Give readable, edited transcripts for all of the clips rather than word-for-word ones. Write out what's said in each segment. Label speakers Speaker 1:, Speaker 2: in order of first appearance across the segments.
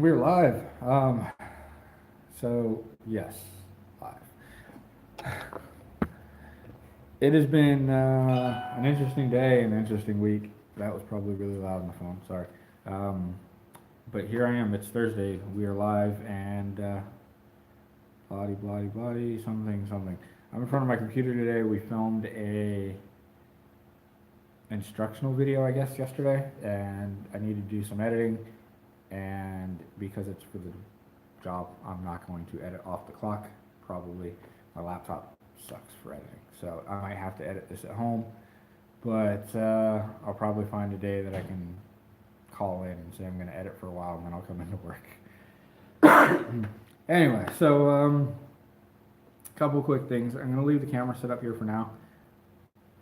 Speaker 1: We're live. So yes, live. It has been an interesting day, an interesting week. That was probably really loud on the phone. Sorry. Um, but here I am. It's Thursday. We are live, and bloody, bloody, bloody, something, something. I'm in front of my computer today. We filmed a instructional video, I guess, yesterday, and I need to do some editing. And because it's for the job, I'm not going to edit off the clock. Probably my laptop sucks for editing, so I might have to edit this at home. But I'll probably find a day that I can call in and say I'm going to edit for a while, and then I'll come into work. Anyway, so couple quick things. I'm going to leave the camera set up here for now.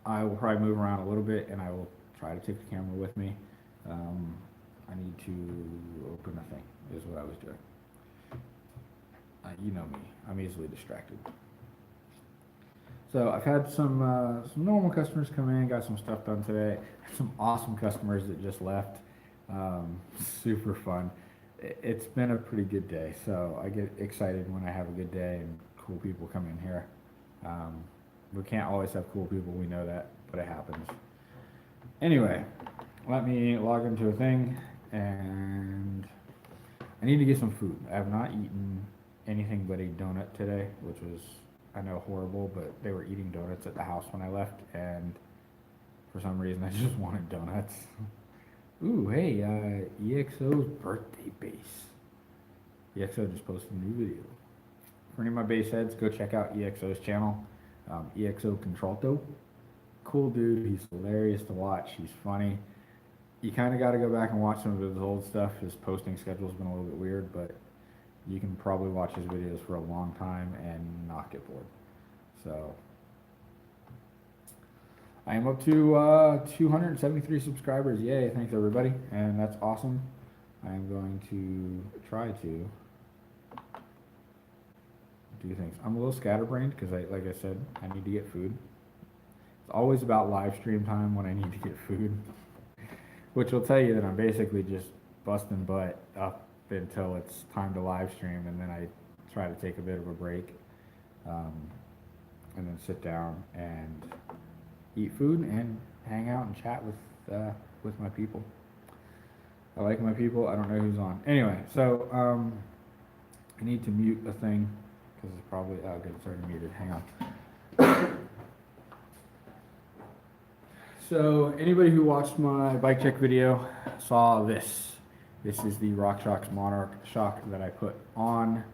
Speaker 1: I will probably move around a little bit, and I will try to take the camera with me. I need to open a thing, is what I was doing. You know me, I'm easily distracted. So I've had some normal customers come in, got some stuff done today. Some awesome customers that just left. Super fun. It's been a pretty good day, so I get excited when I have a good day and cool people come in here. We can't always have cool people, we know that, but it happens. Anyway, let me log into a thing, and I need to get some food. I have not eaten anything but a donut today, which was, I know, horrible, but they were eating donuts at the house when I left, and for some reason I just wanted donuts. Ooh, hey, EXO's birthday base. EXO just posted a new video. For any of my base heads, go check out EXO's channel. EXO Contralto. Cool dude, he's hilarious to watch, he's funny. You kind of got to go back and watch some of his old stuff. His posting schedule's been a little bit weird, but you can probably watch his videos for a long time and not get bored. So I am up to 273 subscribers. Yay, thanks everybody, and that's awesome. I am going to try to do things. I'm a little scatterbrained because, like I said, I need to get food. It's always about live stream time when I need to get food, which will tell you that I'm basically just busting butt up until it's time to live stream, and then I try to take a bit of a break, and then sit down and eat food and hang out and chat with my people. I like my people. I don't know who's on. Anyway, so I need to mute a thing because it's probably good. It's already muted. Hang on. So anybody who watched my bike check video saw this. This is the RockShox Monarch shock that I put on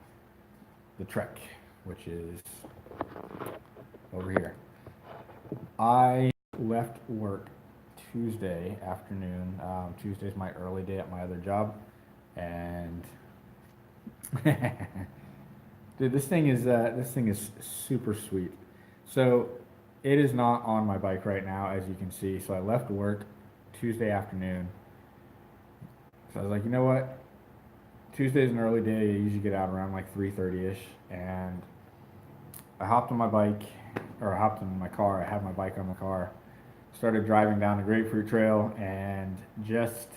Speaker 1: the Trek, which is over here. I left work Tuesday afternoon. Tuesday's my early day at my other job, and dude, this thing is super sweet. So it is not on my bike right now, as you can see. So I left work Tuesday afternoon. So I was like, you know what? Tuesday's an early day. I usually get out around like 3:30ish, and I hopped on my bike, or I hopped in my car. I had my bike on the car. Started driving down the Grapefruit Trail, and just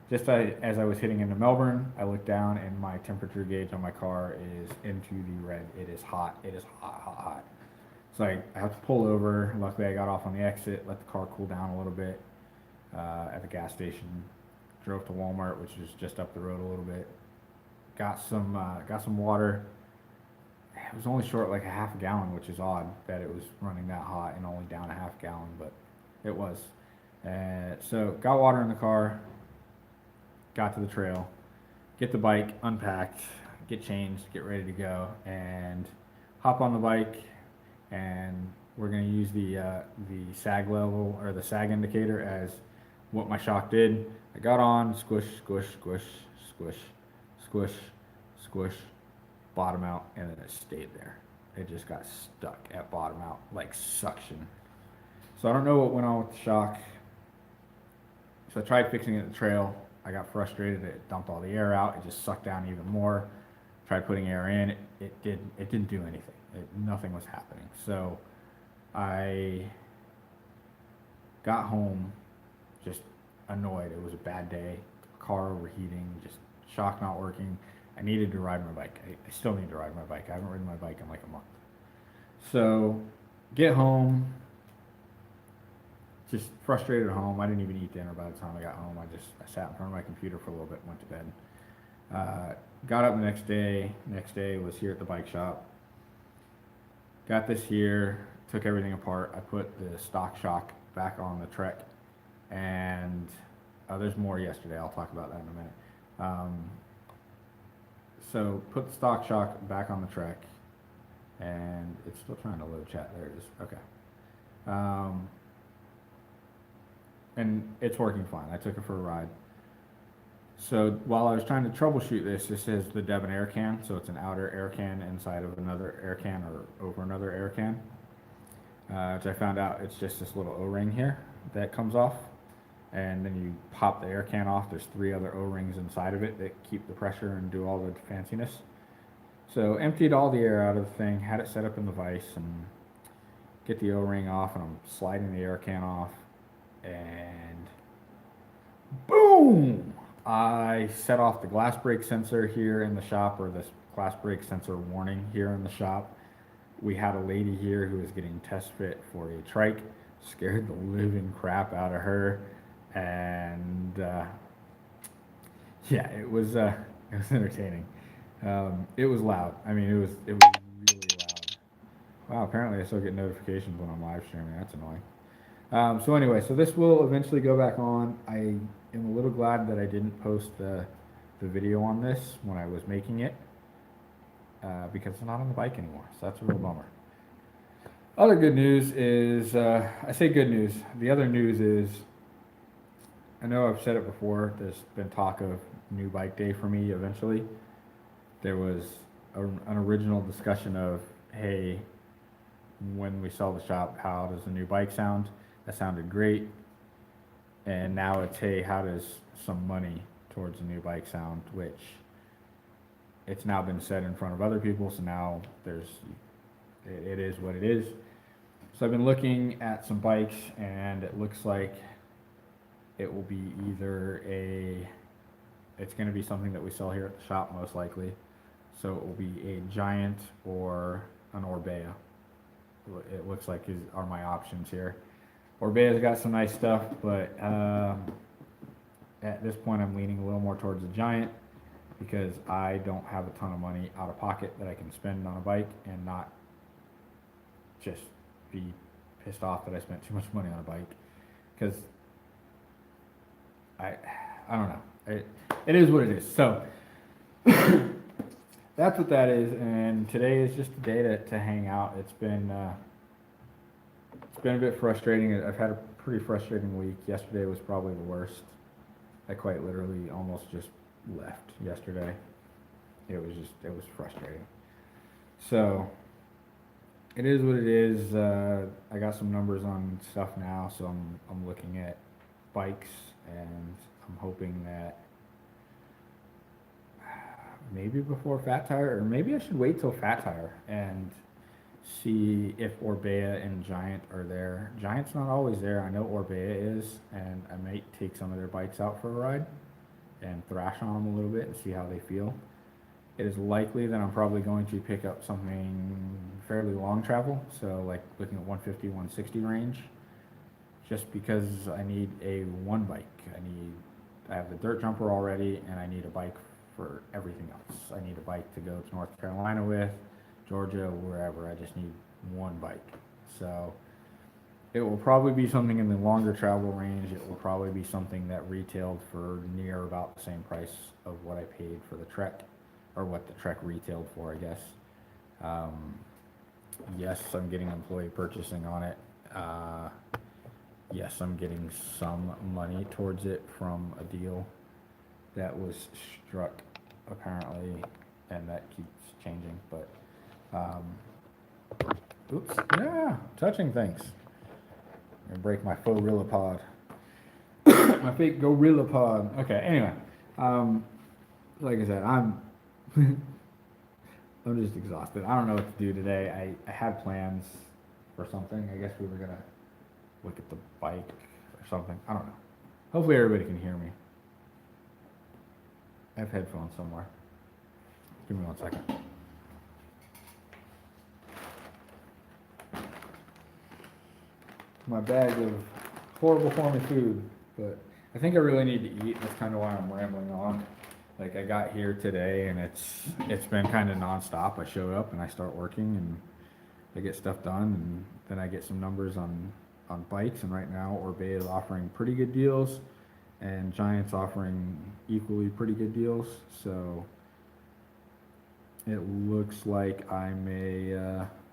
Speaker 1: as I was hitting into Melbourne, I looked down, and my temperature gauge on my car is into the red. It is hot. It is hot, hot, hot. So I have to pull over. Luckily, I got off on the exit, let the car cool down a little bit at the gas station. Drove to Walmart, which is just up the road a little bit. Got some water. It was only short like a half a gallon, which is odd that it was running that hot and only down a half gallon, but it was. So got water in the car, got to the trail, get the bike unpacked, get changed, get ready to go, and hop on the bike. And we're going to use the sag level, or the sag indicator, as what my shock did. I got on, squish, squish, squish, squish, squish, squish, bottom out, and then it stayed there. It just got stuck at bottom out, like suction. So I don't know what went on with the shock. So I tried fixing it at the trail. I got frustrated. It dumped all the air out. It just sucked down even more. Tried putting air in. It didn't do anything. Nothing was happening. So I got home just annoyed. It was a bad day. Car overheating, just shock not working. I needed to ride my bike. I still need to ride my bike. I haven't ridden my bike in like a month. So, get home, just frustrated at home. I didn't even eat dinner by the time I got home. I sat in front of my computer for a little bit, went to bed. Got up the next day. Next day was here at the bike shop. Got this here, took everything apart. I put the stock shock back on the Trek, and there's more yesterday. I'll talk about that in a minute. So put the stock shock back on the Trek, and it's still trying to load chat. There it is. Okay. And it's working fine. I took it for a ride. So while I was trying to troubleshoot this is the Devon air can. So it's an outer air can inside of another air can or over another air can. Which I found out it's just this little O-ring here that comes off. And then you pop the air can off. There's 3 other O-rings inside of it that keep the pressure and do all the fanciness. So emptied all the air out of the thing, had it set up in the vise, and get the O-ring off, and I'm sliding the air can off, and boom! I set off the glass brake sensor here in the shop, or this glass brake sensor warning here in the shop. We had a lady here who was getting test fit for a trike, scared the living crap out of her, and yeah, it was entertaining. It was loud. I mean, it was really loud. Wow, apparently I still get notifications when I'm live streaming. That's annoying. So anyway, so this will eventually go back on. I am a little glad that I didn't post the video on this when I was making it, because it's not on the bike anymore. So that's a real bummer. Other good news is, I say good news. The other news is, I know I've said it before, there's been talk of new bike day for me eventually. There was an original discussion of, hey, when we sell the shop, how does the new bike sound? That sounded great. And now it's, hey, how does some money towards a new bike sound? Which it's now been said in front of other people, so now it is what it is. So I've been looking at some bikes, and it looks like it will be either it's going to be something that we sell here at the shop most likely. So it will be a Giant or an Orbea. It looks like are my options here. Orbea's got some nice stuff, but at this point I'm leaning a little more towards the Giant, because I don't have a ton of money out of pocket that I can spend on a bike and not just be pissed off that I spent too much money on a bike, because I don't know. It is what it is. So that's what that is, and today is just a day to hang out. It's been a bit frustrating. I've had a pretty frustrating week. Yesterday was probably the worst. I quite literally almost just left yesterday. It was frustrating. So it is what it is. I got some numbers on stuff now, so I'm looking at bikes, and I'm hoping that maybe before Fat Tire, or maybe I should wait till Fat Tire and see if Orbea and Giant are there. Giant's not always there. I know Orbea is, and I might take some of their bikes out for a ride and thrash on them a little bit and see how they feel. It is likely that I'm probably going to pick up something fairly long travel, so like looking at 150, 160 range, just because I need a one bike. I have the dirt jumper already, and I need a bike for everything else. I need a bike to go to North Carolina with, Georgia, wherever. I just need one bike. So it will probably be something in the longer travel range. It will probably be something that retailed for near about the same price of what I paid for the Trek, or what the Trek retailed for, I guess. Yes, I'm getting employee purchasing on it. Yes, I'm getting some money towards it from a deal that was struck, apparently, and that keeps changing, but oops, yeah, touching things. I'm gonna break my faux gorilla pod. My fake gorilla pod. Okay, anyway, like I said, I'm just exhausted. I don't know what to do today. I had plans for something. I guess we were gonna look at the bike or something. I don't know. Hopefully everybody can hear me. I have headphones somewhere. Give me 1 second. My bag of horrible form of food, but I think I really need to eat. That's kind of why I'm rambling on. Like I got here today and it's been kind of nonstop. I show up and I start working and I get stuff done and then I get some numbers on bikes, and right now Orbea is offering pretty good deals and Giant's offering equally pretty good deals. So it looks like I may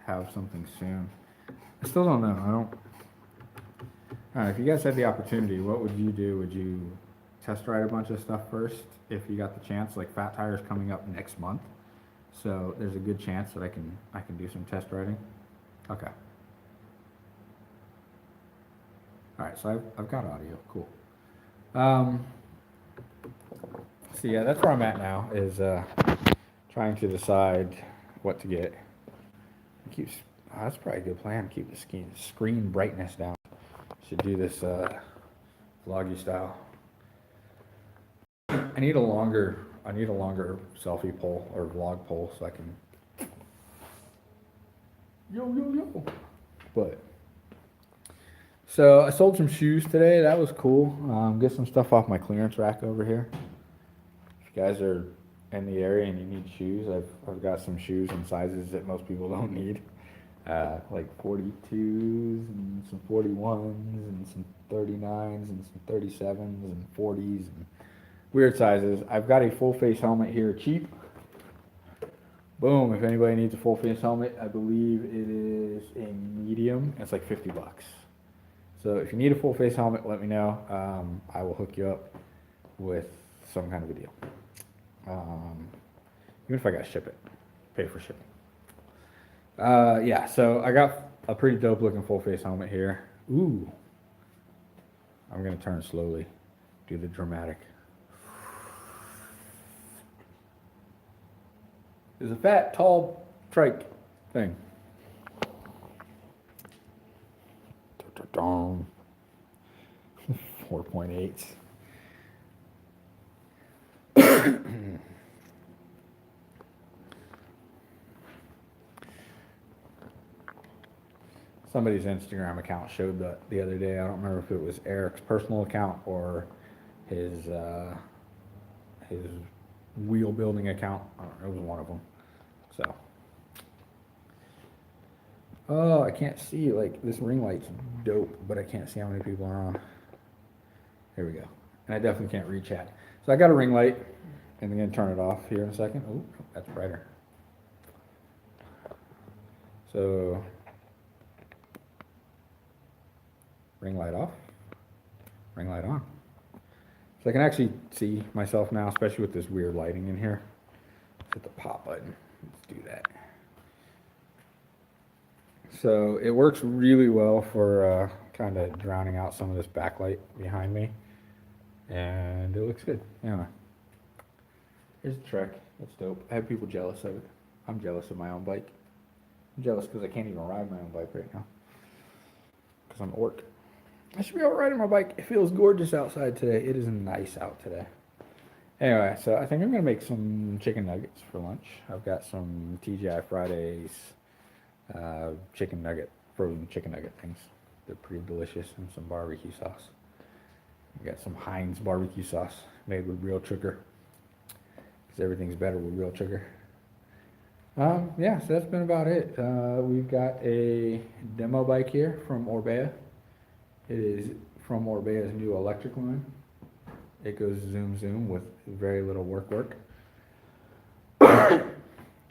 Speaker 1: have something soon. I still don't know. I don't. All right, if you guys had the opportunity, what would you do? Would you test ride a bunch of stuff first if you got the chance? Like Fat Tire's coming up next month, so there's a good chance that I can do some test riding. Okay. All right, so I've got audio. Cool. So yeah, that's where I'm at now. Is trying to decide what to get. That's probably a good plan. Keep the screen brightness down. Should do this vloggy style. I need a longer selfie pole or vlog pole so I can yo. But so I sold some shoes today. That was cool. Get some stuff off my clearance rack over here. If you guys are in the area and you need shoes, I've got some shoes in sizes that most people don't need. Like 42s and some 41s and some 39s and some 37s and 40s and weird sizes. I've got a full face helmet here, cheap. Boom, if anybody needs a full face helmet, I believe it is a medium. It's like 50 bucks. So if you need a full face helmet, let me know. I will hook you up with some kind of a deal. Even if I gotta ship it, pay for shipping. Yeah, so I got a pretty dope looking full face helmet here. Ooh. I'm gonna turn slowly, do the dramatic. There's a fat, tall trike thing. 4.8. Somebody's Instagram account showed that the other day. I don't remember if it was Eric's personal account or his wheel building account. I don't know, it was one of them. So, oh, I can't see. Like this ring light's dope, but I can't see how many people are on. Here we go. And I definitely can't read chat. So I got a ring light, and I'm gonna turn it off here in a second. Oh, that's brighter. So. Ring light off, ring light on. So I can actually see myself now, especially with this weird lighting in here. Let's hit the pop button. Let's do that. So it works really well for kind of drowning out some of this backlight behind me. And it looks good. Anyway, here's the Trek. That's dope. I have people jealous of it. I'm jealous of my own bike. I'm jealous because I can't even ride my own bike right now. Because I'm an orc. I should be able to ride on my bike. It feels gorgeous outside today. It is nice out today. Anyway, so I think I'm going to make some chicken nuggets for lunch. I've got some TGI Fridays frozen chicken nugget things. They're pretty delicious, and some barbecue sauce. I got some Heinz barbecue sauce made with real sugar, because everything's better with real sugar. Yeah, so that's been about it. We've got a demo bike here from Orbea. It is from Orbea's new electric line. It goes zoom zoom with very little work.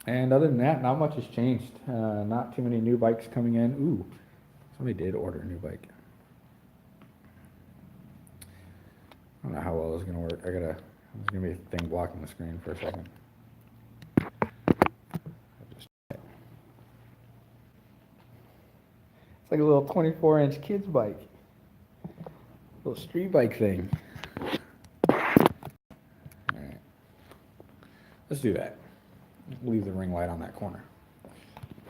Speaker 1: And other than that, not much has changed. Not too many new bikes coming in. Ooh, somebody did order a new bike. I don't know how well it's gonna work. There's gonna be a thing blocking the screen for a second. It's like a little 24-inch kid's bike. Little street bike thing. Alright. Let's do that. Leave the ring light on that corner.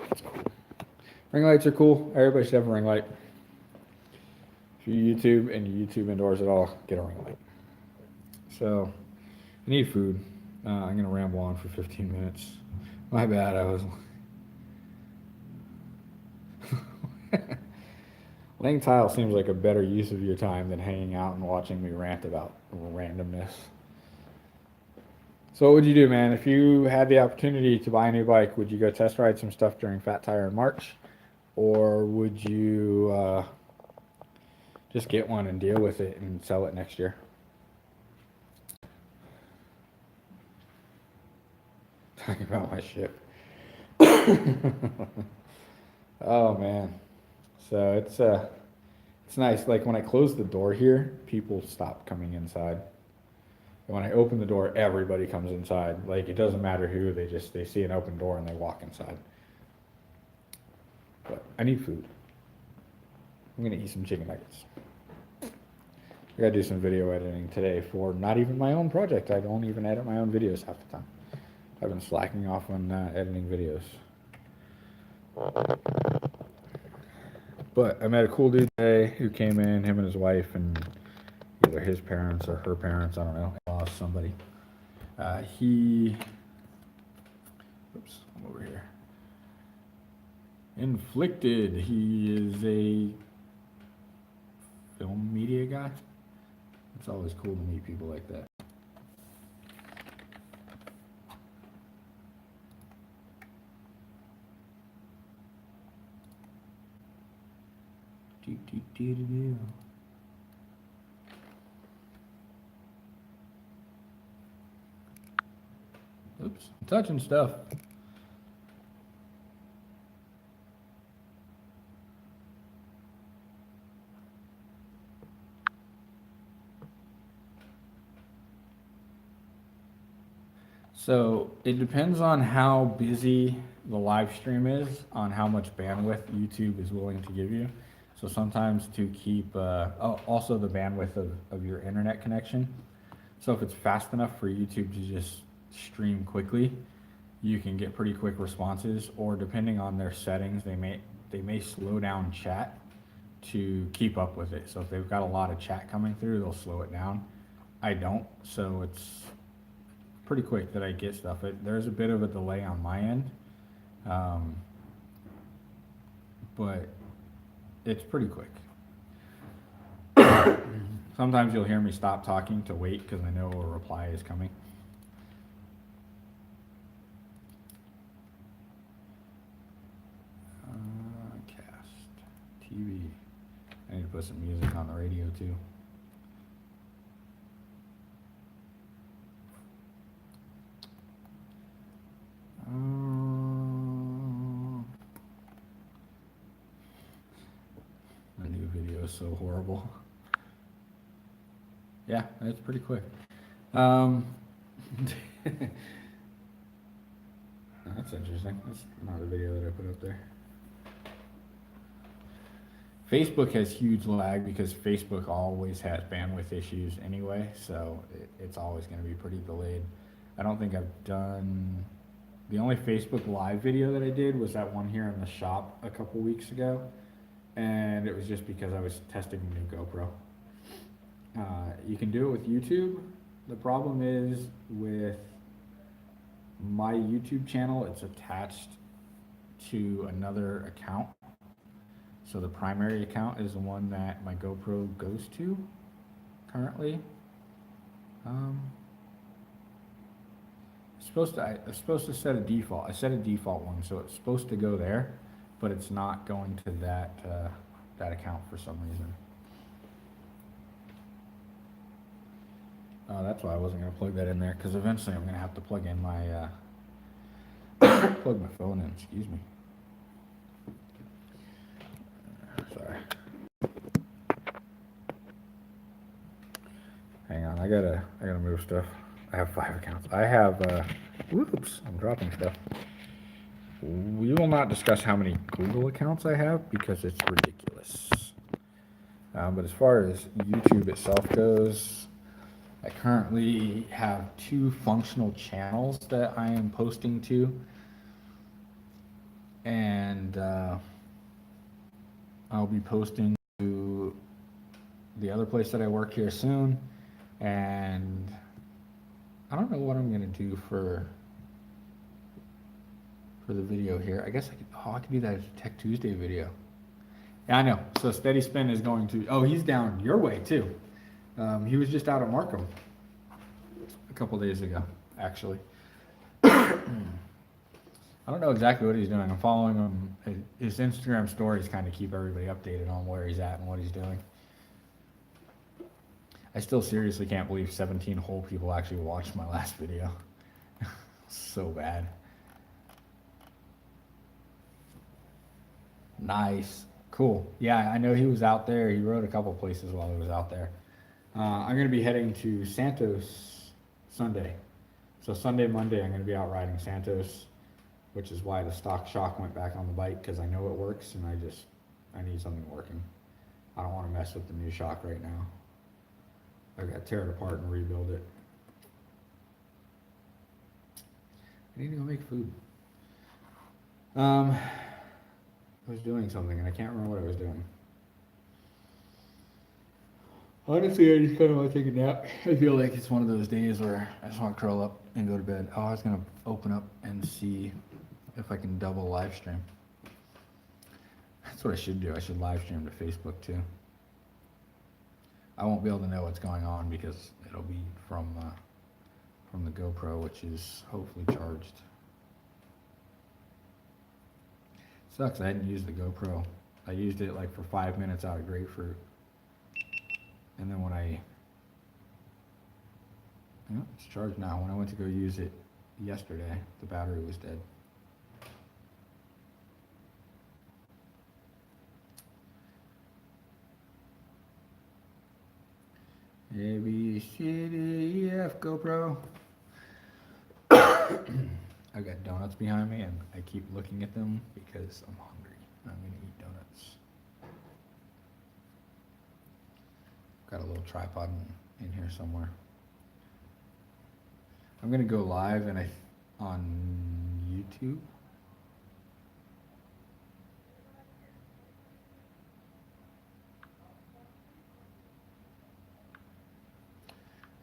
Speaker 1: That's cool. Ring lights are cool. Everybody should have a ring light. If you YouTube and you YouTube indoors at all, get a ring light. So, I need food. I'm gonna ramble on for 15 minutes. My bad. I was. Laying tile seems like a better use of your time than hanging out and watching me rant about randomness. So what would you do, man? If you had the opportunity to buy a new bike, would you go test ride some stuff during Fat Tire in March? Or would you just get one and deal with it and sell it next year? Talking about my ship. Oh man. So it's nice. Like when I close the door here, people stop coming inside. And when I open the door, everybody comes inside. Like it doesn't matter who, they see an open door and they walk inside. But I need food. I'm gonna eat some chicken nuggets. I gotta do some video editing today for not even my own project. I don't even edit my own videos half the time. I've been slacking off on editing videos. But I met a cool dude today who came in, him and his wife, and either his parents or her parents, I don't know, lost somebody. Oops, I'm over here. Inflicted. He is a film media guy. It's always cool to meet people like that. Oops, I'm touching stuff. So it depends on how busy the live stream is, on how much bandwidth YouTube is willing to give you. So sometimes to keep, also the bandwidth of your internet connection. So if it's fast enough for YouTube to just stream quickly, you can get pretty quick responses, or depending on their settings, they may slow down chat to keep up with it. So if they've got a lot of chat coming through, they'll slow it down. I don't, so it's pretty quick that I get stuff. There's a bit of a delay on my end, but it's pretty quick. Sometimes you'll hear me stop talking to wait because I know a reply is coming. Cast TV. I need to put some music on the radio too. My new video is so horrible. Yeah, it's pretty quick. That's interesting. That's not a video that I put up there. Facebook has huge lag because Facebook always has bandwidth issues anyway, so it's always going to be pretty delayed. I don't think I've done... The only Facebook Live video that I did was that one here in the shop a couple weeks ago, and it was just because I was testing a new GoPro. You can do it with YouTube. The problem is with my YouTube channel, it's attached to another account. So the primary account is the one that my GoPro goes to currently. I'm supposed to set a default. I set a default one, so it's supposed to go there, but it's not going to that account for some reason. That's why I wasn't going to plug that in there, because eventually I'm going to have to plug in my plug my phone in. Excuse me. Sorry. Hang on, I gotta move stuff. I have 5 accounts. I have whoops, I'm dropping stuff. We will not discuss how many Google accounts I have because it's ridiculous. But as far as YouTube itself goes, I currently have 2 functional channels that I am posting to, and I'll be posting to the other place that I work here soon, and I don't know what I'm gonna do for the video here. I guess I could do that as a Tech Tuesday video. Yeah, I know. So Steady Spin is going to. Oh, he's down your way too. He was just out at Markham a couple days ago, actually. I don't know exactly what he's doing. I'm following him. His Instagram stories kind of keep everybody updated on where he's at and what he's doing. I still seriously can't believe 17 whole people actually watched my last video. So bad. Nice. Cool. Yeah, I know he was out there. He rode a couple places while he was out there. I'm going to be heading to Santos Sunday. So Sunday, Monday, I'm going to be out riding Santos, which is why the stock shock went back on the bike, because I know it works and I need something working. I don't want to mess with the new shock right now. I got to tear it apart and rebuild it. I need to go make food. I was doing something and I can't remember what I was doing. Honestly, I just kind of want to take a nap. I feel like it's one of those days where I just want to curl up and go to bed. Oh, I was going to open up and see if I can double live stream. That's what I should do. I should live stream to Facebook too. I won't be able to know what's going on because it'll be from the GoPro, which is hopefully charged. Sucks, I hadn't used the GoPro. I used it like for 5 minutes out of Grapefruit. And then when it's charged now. When I went to go use it yesterday, the battery was dead. A, B, C, D, E, F, GoPro. I've got donuts behind me and I keep looking at them because I'm hungry. I'm gonna eat donuts. Got a little tripod in here somewhere. I'm gonna go live on YouTube.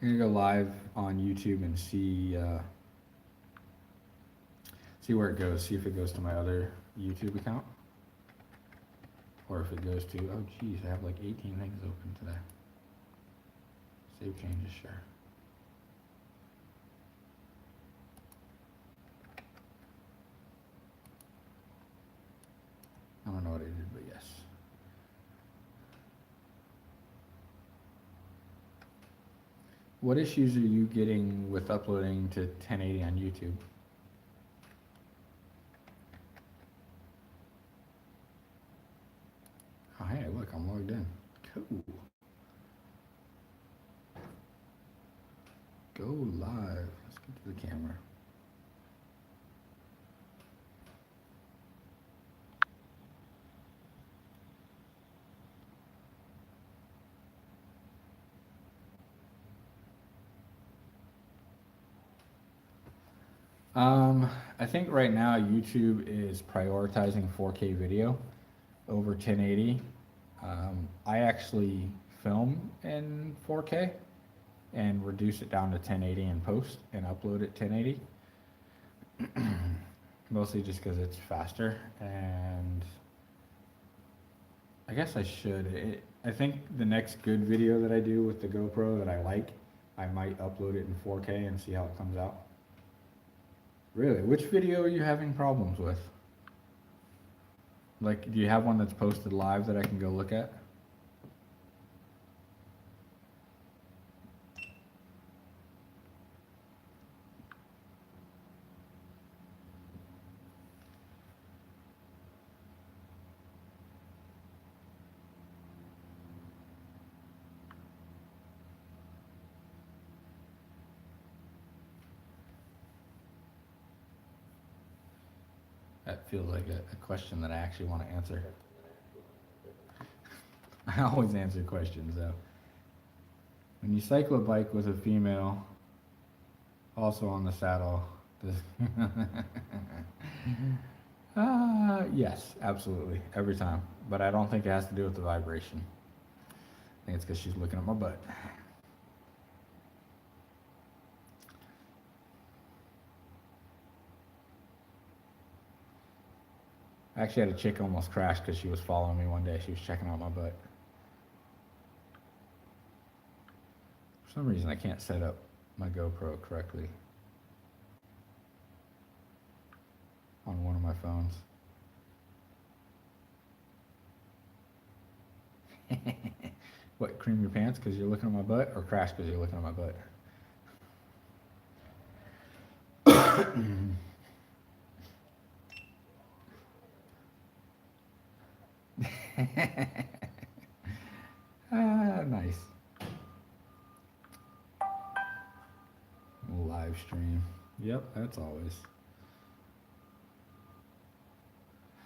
Speaker 1: I'm gonna go live on YouTube and see where it goes. See if it goes to my other YouTube account, or if it goes to. Oh, geez, I have like 18 things open today. Save changes, sure. I don't know what I did, but yes. What issues are you getting with uploading to 1080 on YouTube? Oh, hey, look, I'm logged in. Cool. Go live. Let's get to the camera. I think right now YouTube is prioritizing 4K video over 1080. I actually film in 4K and reduce it down to 1080 in post and upload it 1080. Mostly just because it's faster, and I guess I should. I think the next good video that I do with the GoPro that I like, I might upload it in 4K and see how it comes out. Really? Which video are you having problems with? Like, do you have one that's posted live that I can go look at? That feels like a question that I actually want to answer. I always answer questions though. When you cycle a bike with a female also on the saddle, yes, absolutely, every time. But I don't think it has to do with the vibration. I think it's because she's looking at my butt. I actually had a chick almost crash because she was following me one day. She was checking out my butt. For some reason, I can't set up my GoPro correctly on one of my phones. What, cream your pants because you're looking at my butt, or crash because you're looking at my butt? Nice. Live stream. Yep, that's always.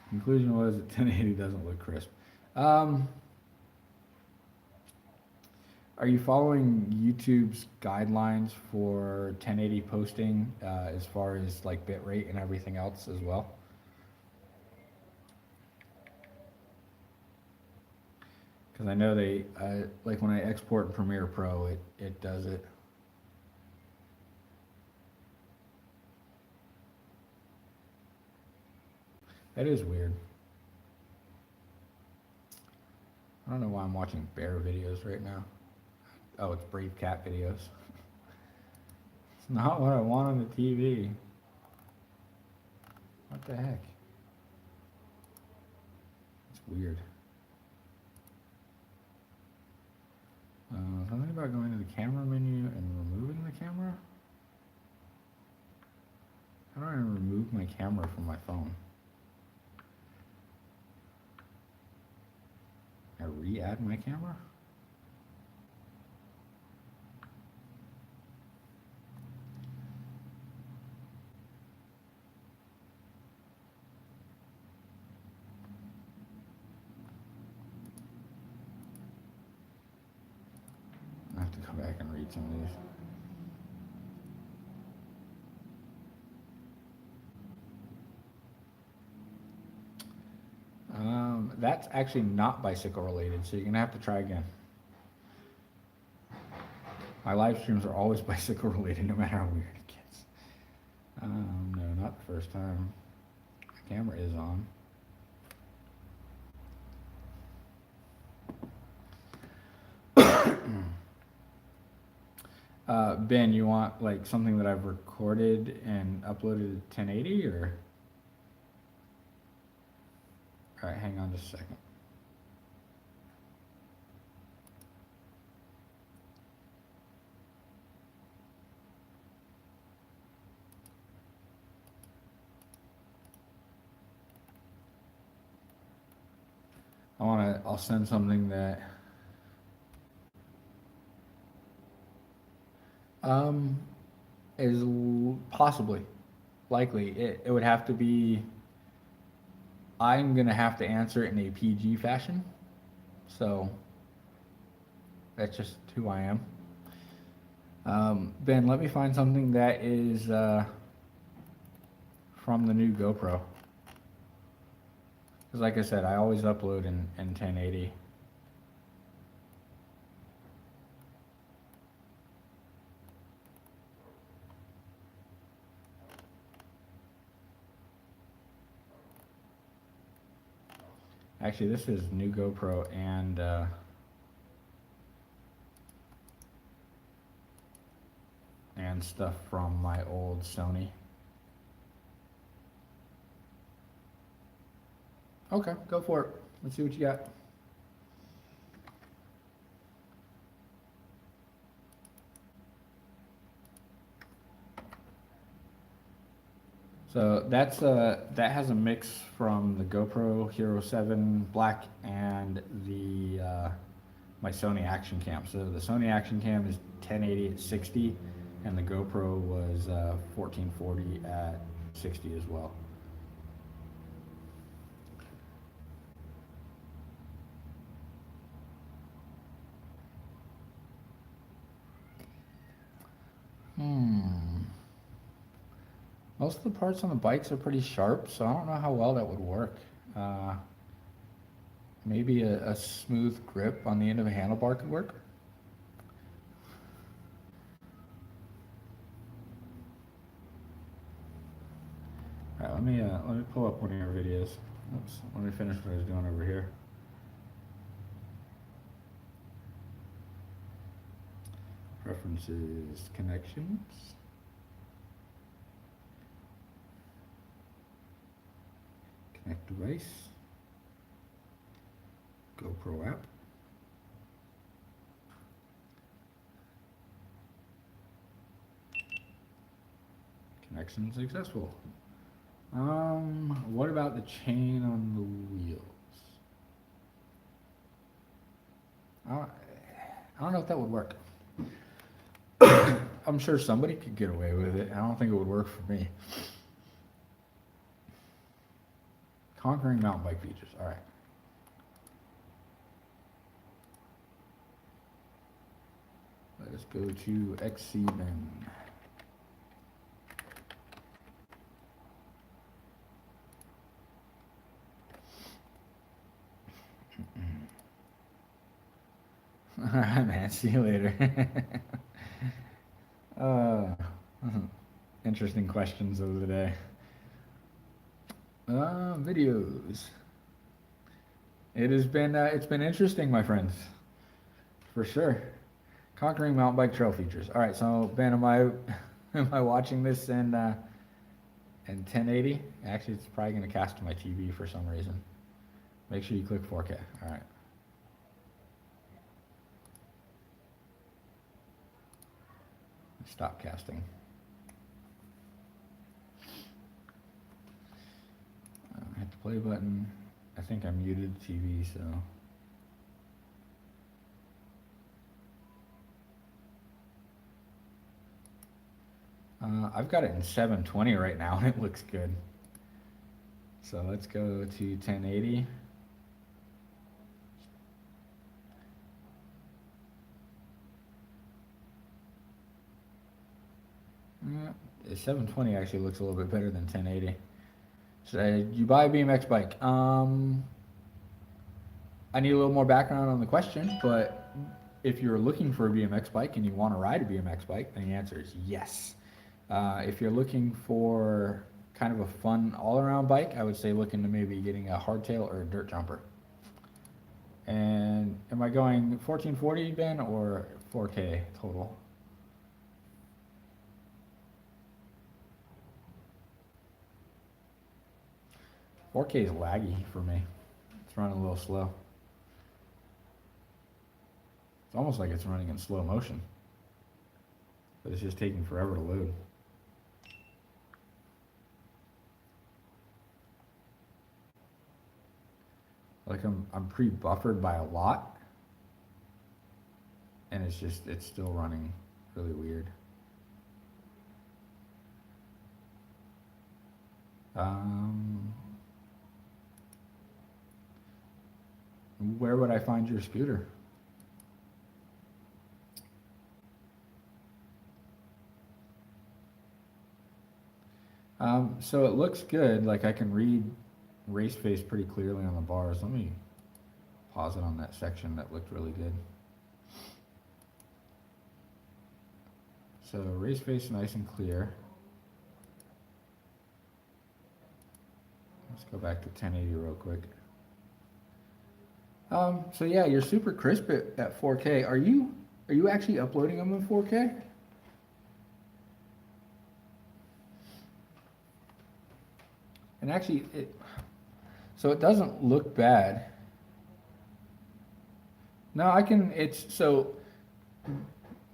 Speaker 1: Conclusion was that 1080 doesn't look crisp. Are you following YouTube's guidelines for 1080 posting as far as like bitrate and everything else as well? Because I know they, like when I export in Premiere Pro, it does it. That is weird. I don't know why I'm watching bear videos right now. Oh, it's brave cat videos. It's not what I want on the TV. What the heck? It's weird. Something about going to the camera menu and removing the camera? How do I remove my camera from my phone? I re-add my camera? I have to come back and read some of these. That's actually not bicycle related, so you're gonna have to try again. My live streams are always bicycle related, no matter how weird it gets. No, not the first time. The camera is on. Ben, you want like something that I've recorded and uploaded to 1080 or? All right, hang on just a second. I'll send something that is possibly, likely. It would have to be, I'm gonna have to answer it in a PG fashion. So that's just who I am. Ben, let me find something that is from the new GoPro. Because like I said, I always upload in 1080. Actually, this is new GoPro and stuff from my old Sony. Okay, go for it. Let's see what you got. So that's that has a mix from the GoPro Hero 7 Black and the my Sony Action Cam. So the Sony Action Cam is 1080 at 60, and the GoPro was 1440 at 60 as well. Most of the parts on the bikes are pretty sharp, so I don't know how well that would work. Maybe a smooth grip on the end of a handlebar could work. All right, let me pull up one of your videos. Oops, let me finish what I was doing over here. Preferences, connections. Connect device. GoPro app. Connection successful. What about the chain on the wheels? I don't know if that would work. I'm sure somebody could get away with it. I don't think it would work for me. Conquering mountain bike features. All right. Let us go to XC bin. All right, man. See you later. Interesting questions of the day. Videos. It's been interesting, my friends, for sure. Conquering mountain bike trail features. All right, so Ben, am I watching this in 1080? Actually, it's probably going to cast to my TV for some reason. Make sure you click 4K. All right. Stop casting. Hit the play button. I think I muted the TV, so. I've got it in 720 right now, and it looks good. So let's go to 1080. Yeah, 720 actually looks a little bit better than 1080. So you buy a BMX bike. I need a little more background on the question, but if you're looking for a BMX bike and you want to ride a BMX bike, then the answer is yes. If you're looking for kind of a fun all-around bike, I would say look into maybe getting a hardtail or a dirt jumper. And am I going 1440, Ben, or 4K total? .4K is laggy for me. It's running a little slow. It's almost like it's running in slow motion, but it's just taking forever to load. Like I'm pre-buffered by a lot, and it's still running really weird. Where would I find your scooter? So it looks good. Like I can read race face pretty clearly on the bars. Let me pause it on that section. That looked really good. So race face nice and clear. Let's go back to 1080 real quick. So yeah, you're super crisp at 4K. Are you actually uploading them in 4K? And actually, so it doesn't look bad. No, so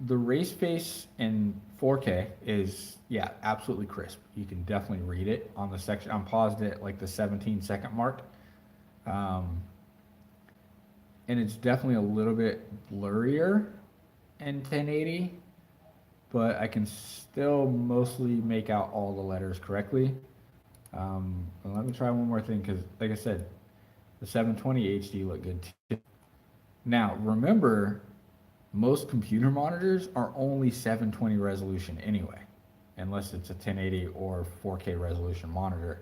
Speaker 1: the race face in 4K is, yeah, absolutely crisp. You can definitely read it on the section. I'm paused at like the 17-second mark. And it's definitely a little bit blurrier in 1080, but I can still mostly make out all the letters correctly. Let me try one more thing, because like I said, the 720 HD look good too. Now, remember, most computer monitors are only 720 resolution anyway, unless it's a 1080 or 4K resolution monitor.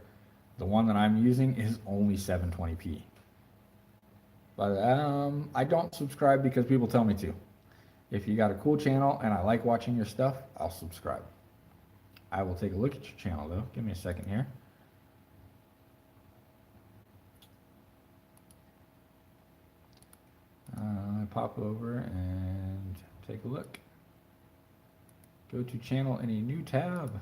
Speaker 1: The one that I'm using is only 720p. But I don't subscribe because people tell me to. If you got a cool channel and I like watching your stuff, I'll subscribe. I will take a look at your channel though. Give me a second here. Pop over and take a look. Go to channel in a new tab.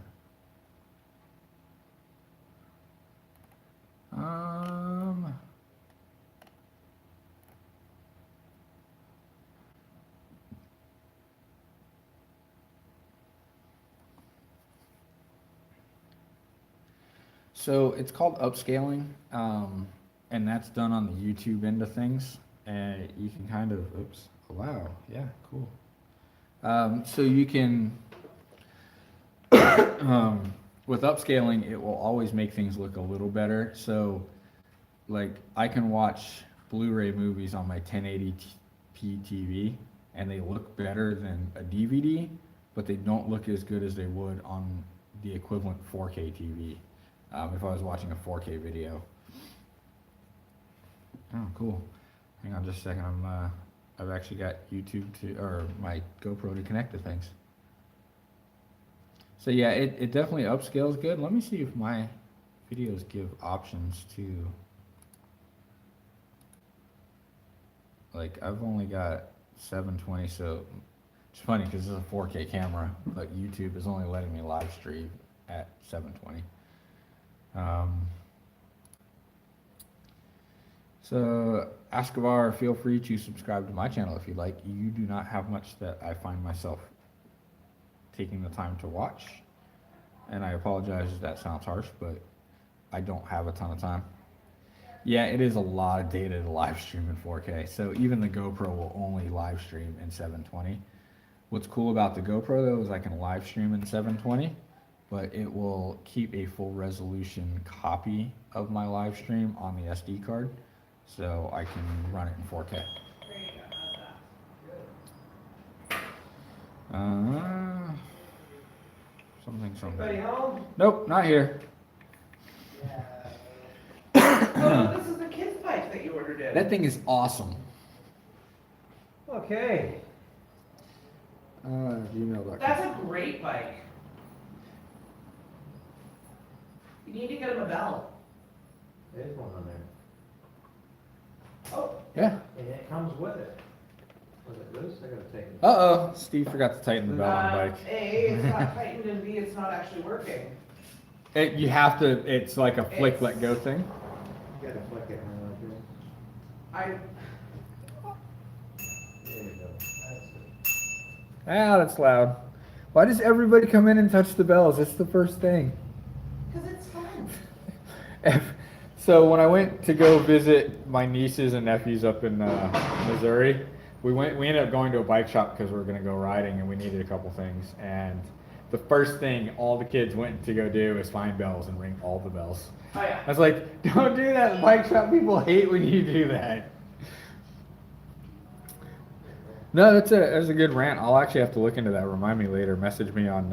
Speaker 1: So it's called upscaling, and that's done on the YouTube end of things. And you can kind of, oops, oh, wow, yeah, cool. So you can, with upscaling, it will always make things look a little better. So, like, I can watch Blu-ray movies on my 1080p TV, and they look better than a DVD, but they don't look as good as they would on the equivalent 4K TV. If I was watching a 4K video. Oh, cool. Hang on just a second. I've actually got YouTube or my GoPro to connect to things. So yeah, it definitely upscales good. Let me see if my videos give options to, like, I've only got 720, so it's funny because this is a 4K camera, but YouTube is only letting me live stream at 720. So Escobar, feel free to subscribe to my channel if you like. You do not have much that I find myself taking the time to watch, and I apologize if that sounds harsh, but I don't have a ton of time. Yeah, it is a lot of data to live stream in 4K, so even the GoPro will only live stream in 720. What's cool about the GoPro though is I can live stream in 720, but it will keep a full resolution copy of my live stream on the SD card, so I can run it in 4K.
Speaker 2: There you go, how's that?
Speaker 1: Something.
Speaker 2: Anybody home?
Speaker 1: Nope, not here.
Speaker 2: Yeah. Oh, this is the kids' bike that you ordered in.
Speaker 1: That thing is awesome.
Speaker 2: Okay.
Speaker 1: Gmail.com.
Speaker 2: That's a great bike. You need to get him a bell.
Speaker 3: There's one on there.
Speaker 2: Oh,
Speaker 1: Yeah.
Speaker 3: And it comes with it. Was it loose? I gotta take it.
Speaker 1: Uh-oh, Steve forgot to tighten the belt on the bike.
Speaker 2: A, it's not tightened, and B, it's not actually working.
Speaker 1: You have to, it's like a flick, let go thing.
Speaker 3: You gotta flick it around
Speaker 2: I,
Speaker 3: here. There you go. That's it.
Speaker 1: Ah, that's loud. Why does everybody come in and touch the bells? It's the first thing.
Speaker 2: because it's fun.
Speaker 1: So when I went to go visit my nieces and nephews up in Missouri, we ended up going to a bike shop because we were going to go riding and we needed a couple things. And the first thing all the kids went to go do is find bells and ring all the bells.
Speaker 2: Oh, yeah.
Speaker 1: I was like, don't do that. Bike shop people hate when you do that. No, that's a good rant. I'll actually have to look into that. Remind me later. Message me on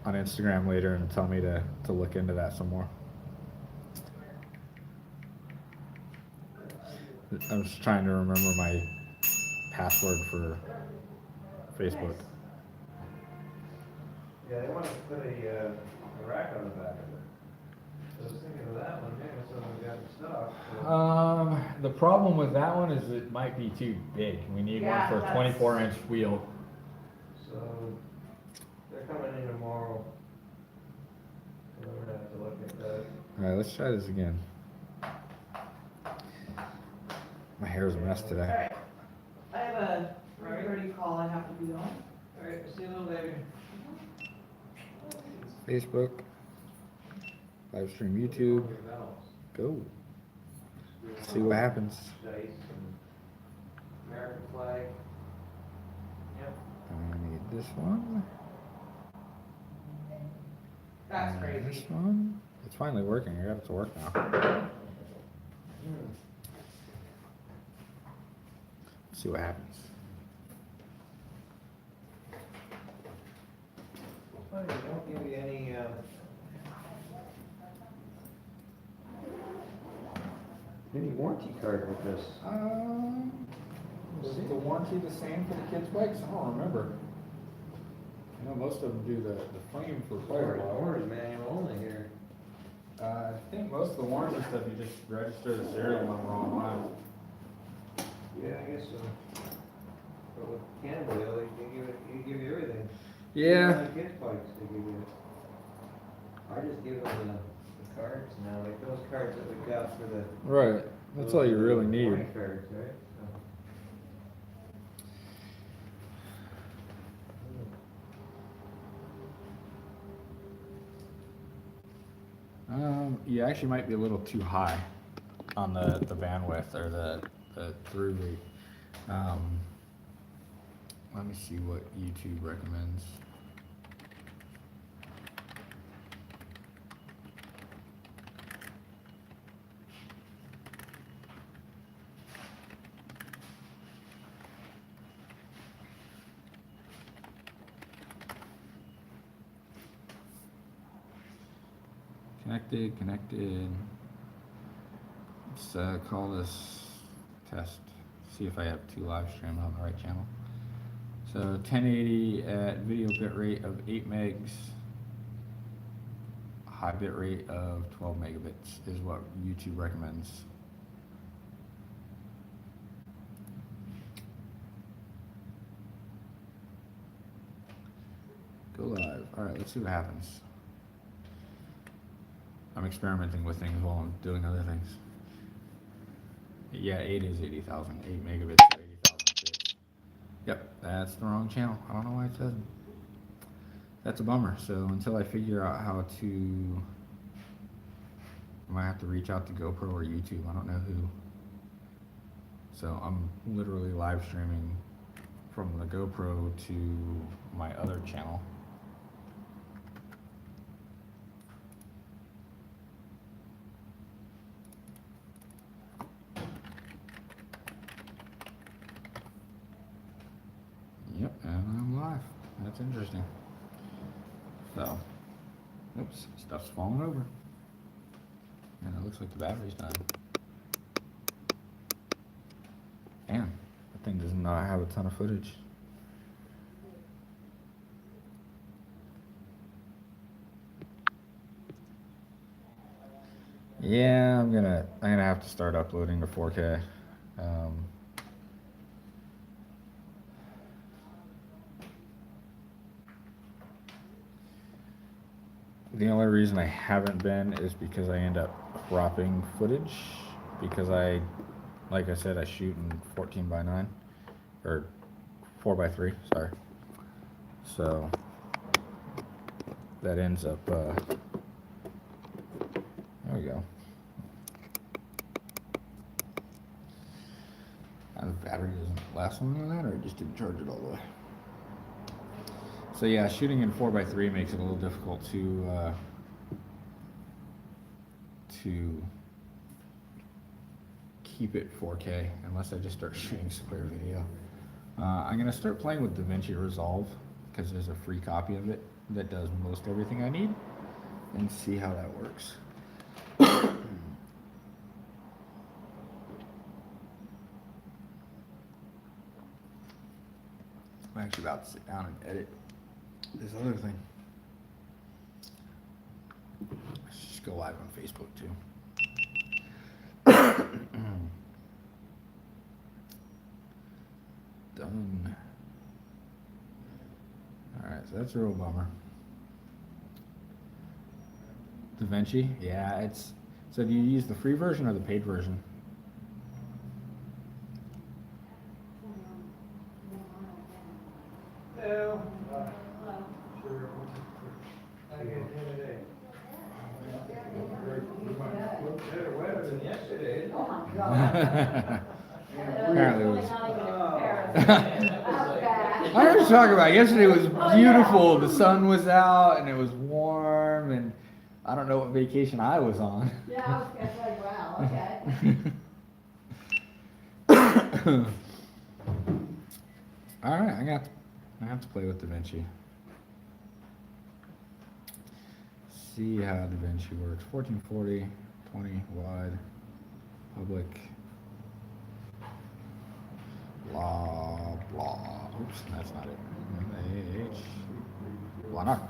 Speaker 1: Instagram later and tell me to look into that some more. I'm just trying to remember my password for Facebook.
Speaker 3: Yeah, they wanted to put a rack on the back of it. I was thinking of that one, maybe someone got it stock.
Speaker 1: The problem with that one is it might be too big. We need
Speaker 2: Yeah,
Speaker 1: one for a 24-inch wheel.
Speaker 3: So they're coming in tomorrow. So we're gonna have to look at that.
Speaker 1: All right, let's try this again. My hair's a mess today.
Speaker 2: All right. I have a 3:30 call I have to be on.
Speaker 3: All right, see you a little later.
Speaker 1: Facebook, live stream YouTube, go. See what happens.
Speaker 3: Dice and American flag. Yep.
Speaker 1: I need this one.
Speaker 2: That's
Speaker 1: and
Speaker 2: crazy.
Speaker 1: This one. It's finally working. I got it to work now. See what happens.
Speaker 3: Funny, they don't give you any, warranty card with this.
Speaker 1: Is the warranty the same for the kids' bikes? I don't remember. I know most of them do the frame for quite a while.
Speaker 3: Owner's manual only here.
Speaker 1: I think most of the warranty stuff you just register the serial number online.
Speaker 3: Yeah, I guess so. But with Cannondale, they give you everything.
Speaker 1: Yeah.
Speaker 3: Even on kids' bikes, they give you. I just give them the cards now, like those cards that we got for the.
Speaker 1: Right. That's all you really need.
Speaker 3: Warning cards, right?
Speaker 1: You actually might be a little too high on the bandwidth or the through rate. Let me see what YouTube recommends. Connected. Let's call this test. See if I have two live streams on the right channel. So 1080 at video bit rate of 8 megs, high bit rate of 12 megabits is what YouTube recommends. Go live. All right, let's see what happens. I'm experimenting with things while I'm doing other things. Yeah, 8 is 80,000. 8 megabits for 80,000 bits. Yep, that's the wrong channel. I don't know why it doesn't. That's a bummer. So until I figure out how to, I might have to reach out to GoPro or YouTube. I don't know who. So I'm literally live streaming from the GoPro to my other channel. Yep, and I'm live. That's interesting. So, oops, stuff's falling over. And it looks like the battery's dying. Damn, that thing does not have a ton of footage. Yeah, I'm gonna have to start uploading to 4K. The only reason I haven't been is because I end up cropping footage because like I said, I shoot in 14:9 or 4:3, sorry. So that ends up, there we go. And the battery doesn't last long on that, or I just didn't charge it all the way. So yeah, shooting in 4:3 makes it a little difficult to keep it 4K unless I just start shooting square video. I'm gonna start playing with DaVinci Resolve because there's a free copy of it that does most everything I need, and see how that works. I'm actually about to sit down and edit this other thing. Let's just go live on Facebook too. Done. Alright, so that's a real bummer. DaVinci? Yeah, it's... So do you use the free version or the paid version?
Speaker 3: Hello. Sure. How you doing today? Better weather than yesterday.
Speaker 2: Oh my God.
Speaker 1: Apparently it was...
Speaker 2: Not even a comparison.
Speaker 1: I was talking about yesterday was beautiful. The sun was out and it was warm, and I don't know what vacation I was on.
Speaker 2: Yeah, I was like, wow, okay.
Speaker 1: All right, I have to play with DaVinci. See how DaVinci works. 1440, 20 wide, public. Blah blah. Oops, that's not it. Why not?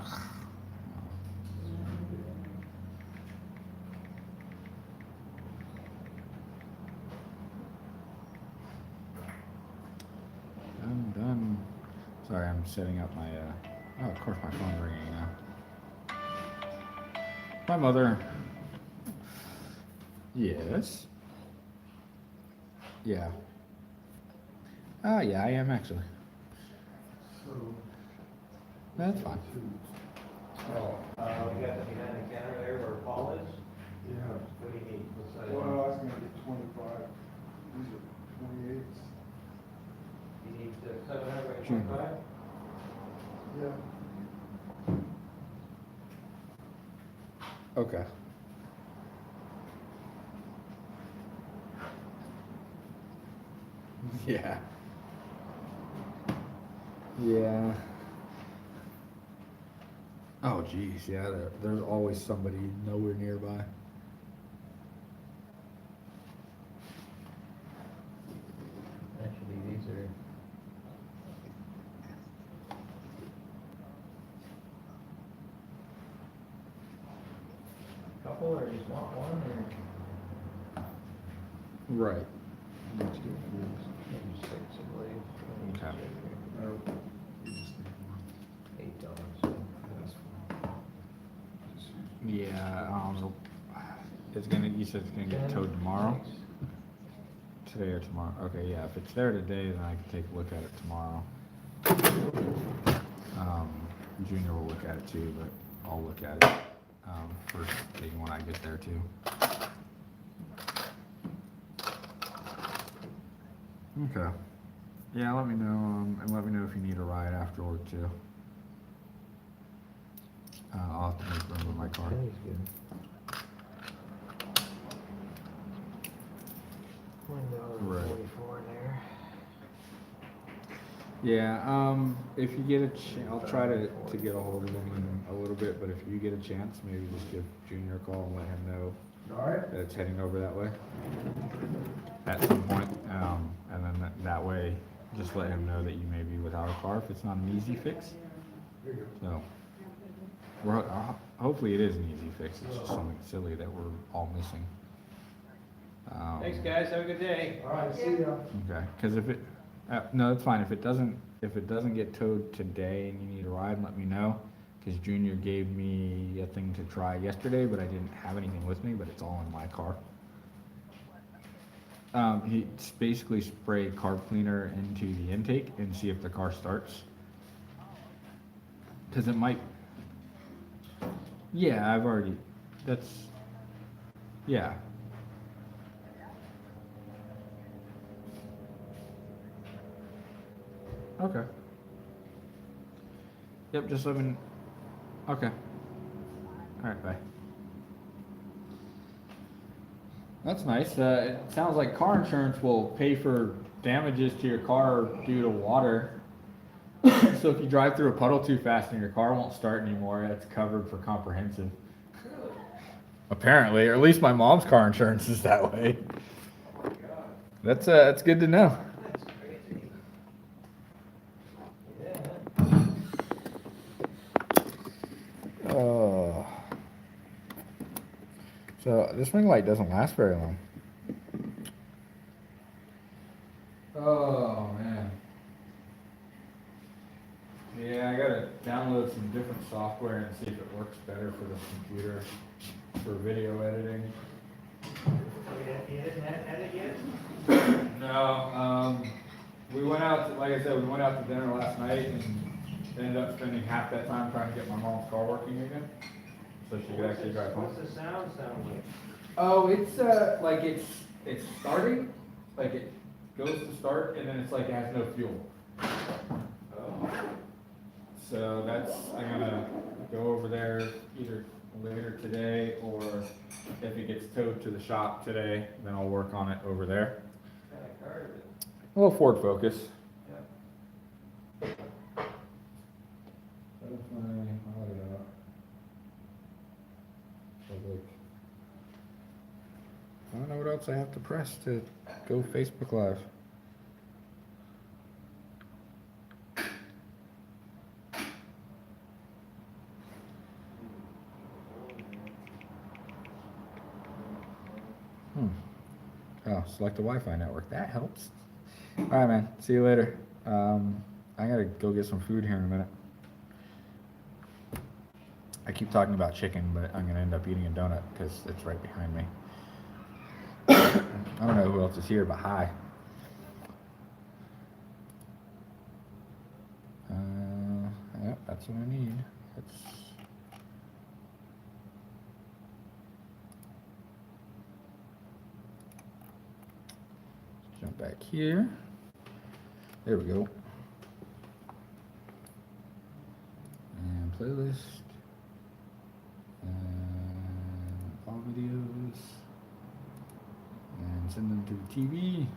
Speaker 1: Sorry, I'm setting up my, oh, of course my phone's ringing now. My mother. Yes. Yeah. Yeah, I am actually.
Speaker 3: So,
Speaker 1: That's fine.
Speaker 3: oh, we got the behind the counter there where Paul is.
Speaker 4: Yeah.
Speaker 3: What do you need? What size?
Speaker 4: Well, I was gonna get 25. These are 28s.
Speaker 3: You need 700 by 25?
Speaker 4: Yeah.
Speaker 1: Okay. Yeah. Yeah. Oh, geez, yeah, there's always somebody nowhere nearby.
Speaker 3: Actually, these are. Couple or just want one or?
Speaker 1: Right.
Speaker 3: Maybe 6, I believe.
Speaker 1: Okay.
Speaker 4: Oh, you just need one.
Speaker 3: $8.
Speaker 4: That's fine. Just use-
Speaker 1: Yeah, it's gonna, you said it's gonna get towed tomorrow? Today or tomorrow? Okay, yeah, if it's there today, then I can take a look at it tomorrow. Junior will look at it too, but I'll look at it, first thing when I get there too. Okay. Yeah, let me know, and let me know if you need a ride afterward too. I'll have to make room in my car.
Speaker 3: Today's good.
Speaker 1: Right.
Speaker 3: $1.44 in there.
Speaker 1: Yeah, if you get a chance, I'll try to get a hold of him a little bit, but if you get a chance, maybe just give Junior a call and let him know
Speaker 4: All right.
Speaker 1: that it's heading over that way at some point. And then that way, just let him know that you may be without a car if it's not an easy fix.
Speaker 4: There you
Speaker 1: So, hopefully it is an easy fix. It's just something silly that we're all missing.
Speaker 3: Thanks, guys. Have a good day.
Speaker 4: go. All right, see ya.
Speaker 1: Okay, because if it, no, it's fine. If it doesn't get towed today and you need a ride, let me know. Because Junior gave me a thing to try yesterday, but I didn't have anything with me, but it's all in my car. He basically spray carb cleaner into the intake and see if the car starts. Because it might. Yeah, I've already. That's. Yeah. Okay. Yep, just let me. Okay. Alright, bye. That's nice. It sounds like car insurance will pay for damages to your car due to water. So if you drive through a puddle too fast and your car won't start anymore, that's covered for comprehensive. Apparently, or at least my mom's car insurance is that way. That's good to know.
Speaker 3: That's crazy. Yeah.
Speaker 1: Oh. So this ring light doesn't last very long. Oh man. Yeah, I gotta download some different software and see if it works better for the computer for video editing.
Speaker 3: You didn't edit yet?
Speaker 1: No, we went out to, like I said, we went out to dinner last night and ended up spending half that time trying to get my mom's car working again, so she could actually drive home.
Speaker 3: What's the sound like?
Speaker 1: Oh, it's like it's starting, like it goes to start and then it's like it has no fuel.
Speaker 3: Oh.
Speaker 1: So that's, I'm gonna go over there either later today or if it gets towed to the shop today, then I'll work on it over there.
Speaker 3: What kind of car is it?
Speaker 1: A little Ford Focus.
Speaker 3: Yeah.
Speaker 1: I don't know what else I have to press to go Facebook Live. Oh, select the Wi-Fi network. That helps. All right, man. See you later. I gotta go get some food here in a minute. I keep talking about chicken, but I'm gonna end up eating a donut because it's right behind me. I don't know who else is here, but hi. Yep, that's what I need. Let's jump back here. There we go. And playlist. And all videos. And send them to the TV.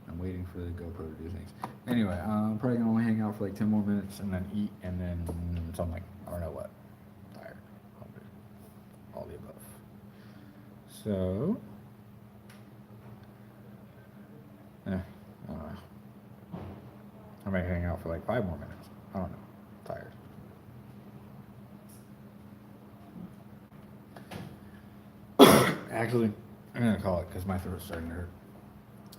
Speaker 1: I'm waiting for the GoPro to do things. Anyway, I'm probably gonna only hang out for like 10 more minutes and then eat and then something. I don't know what. I'm tired. Hungry. All the above. So, I don't know. I might hang out for like 5 more minutes. I don't know. I'm tired. Actually, I'm gonna call it because my throat's starting to hurt.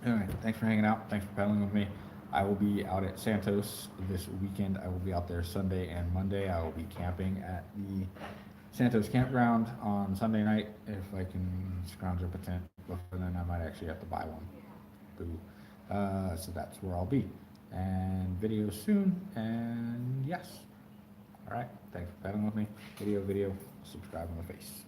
Speaker 1: Anyway, thanks for hanging out. Thanks for paddling with me. I will be out at Santos this weekend. I will be out there Sunday and Monday. I will be camping at the Santos campground on Sunday night. If I can scrounge up a tent before then, I might actually have to buy one. Boo. So that's where I'll be. And video soon. And yes. All right. Thanks for paddling with me. Video, subscribe on the face.